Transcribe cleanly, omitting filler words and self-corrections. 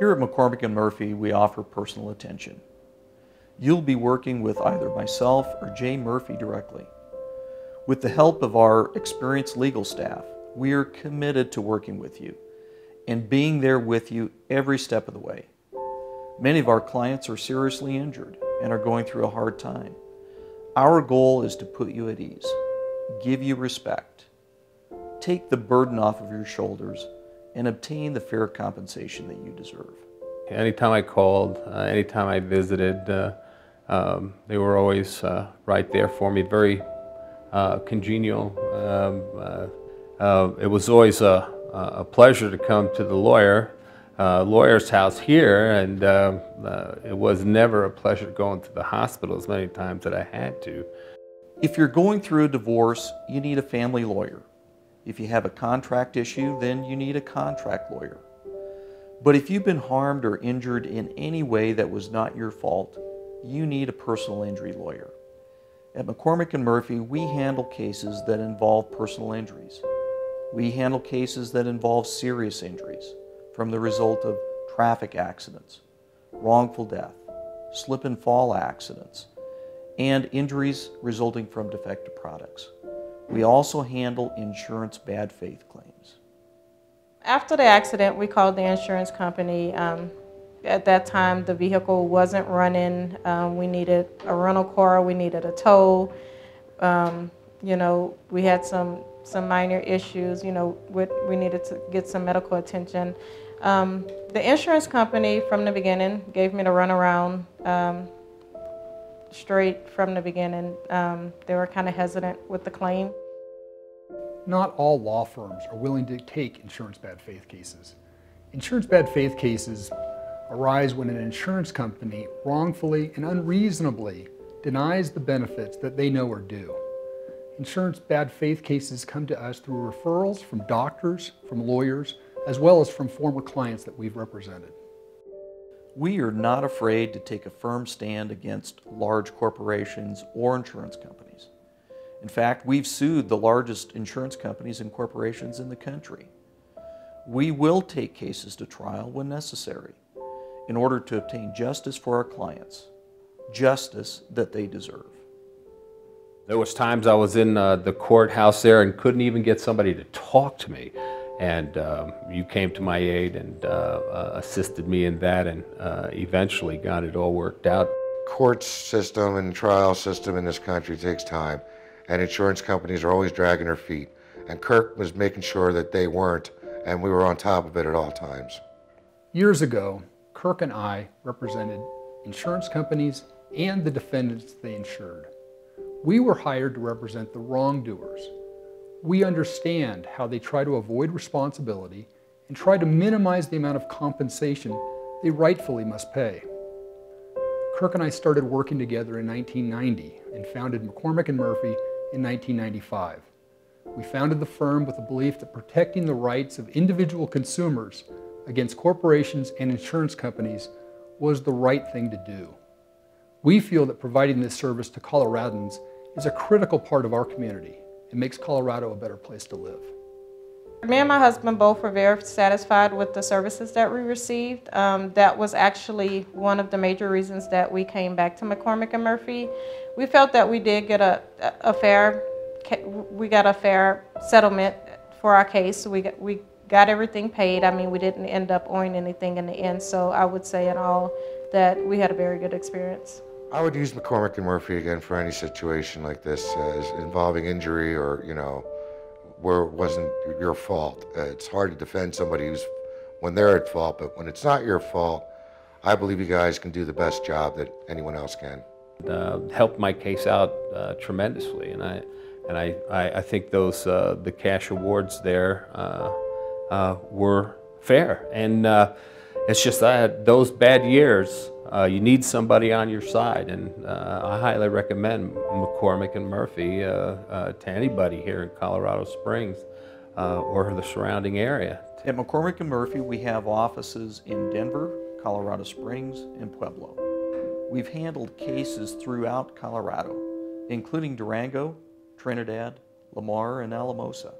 Here at McCormick & Murphy, we offer personal attention. You'll be working with either myself or Jay Murphy directly. With the help of our experienced legal staff, we are committed to working with you and being there with you every step of the way. Many of our clients are seriously injured and are going through a hard time. Our goal is to put you at ease, give you respect, take the burden off of your shoulders, and obtain the fair compensation that you deserve. Anytime I called, anytime I visited, they were always right there for me, very congenial. It was always a pleasure to come to the lawyer's house here, and it was never a pleasure going to the hospital as many times that I had to. If you're going through a divorce, you need a family lawyer. If you have a contract issue, then you need a contract lawyer. But if you've been harmed or injured in any way that was not your fault, you need a personal injury lawyer. At McCormick & Murphy, we handle cases that involve personal injuries. We handle cases that involve serious injuries from the result of traffic accidents, wrongful death, slip and fall accidents, and injuries resulting from defective products. We also handle insurance bad faith claims. After the accident, we called the insurance company. At that time, the vehicle wasn't running. We needed a rental car. We needed a tow. We had some minor issues. We needed to get some medical attention. The insurance company, from the beginning, gave me the runaround straight from the beginning. They were kind of hesitant with the claim. Not all law firms are willing to take insurance bad faith cases. Insurance bad faith cases arise when an insurance company wrongfully and unreasonably denies the benefits that they know are due. Insurance bad faith cases come to us through referrals from doctors, from lawyers, as well as from former clients that we've represented. We are not afraid to take a firm stand against large corporations or insurance companies. In fact, we've sued the largest insurance companies and corporations in the country. We will take cases to trial when necessary in order to obtain justice for our clients, justice that they deserve. There was times I was in the courthouse there and couldn't even get somebody to talk to me. And you came to my aid and assisted me in that, and eventually got it all worked out. Court system and trial system in this country takes time, and insurance companies are always dragging their feet. And Kirk was making sure that they weren't, and we were on top of it at all times. Years ago, Kirk and I represented insurance companies and the defendants they insured. We were hired to represent the wrongdoers. We understand how they try to avoid responsibility and try to minimize the amount of compensation they rightfully must pay. Kirk and I started working together in 1990 and founded McCormick & Murphy in 1995. We founded the firm with the belief that protecting the rights of individual consumers against corporations and insurance companies was the right thing to do. We feel that providing this service to Coloradans is a critical part of our community. It makes Colorado a better place to live. Me and my husband both were very satisfied with the services that we received. That was actually one of the major reasons that we came back to McCormick & Murphy. We felt that we did get a fair settlement for our case. We got everything paid. I mean, we didn't end up owing anything in the end, so I would say in all that we had a very good experience. I would use McCormick & Murphy again for any situation like this, involving injury or, where it wasn't your fault. It's hard to defend somebody when they're at fault, but when it's not your fault, I believe you guys can do the best job that anyone else can. Helped my case out tremendously, and I think those the cash awards there were fair, and it's just I had those bad years. You need somebody on your side, and I highly recommend McCormick & Murphy to anybody here in Colorado Springs or the surrounding area. At McCormick & Murphy, we have offices in Denver, Colorado Springs, and Pueblo. We've handled cases throughout Colorado, including Durango, Trinidad, Lamar, and Alamosa.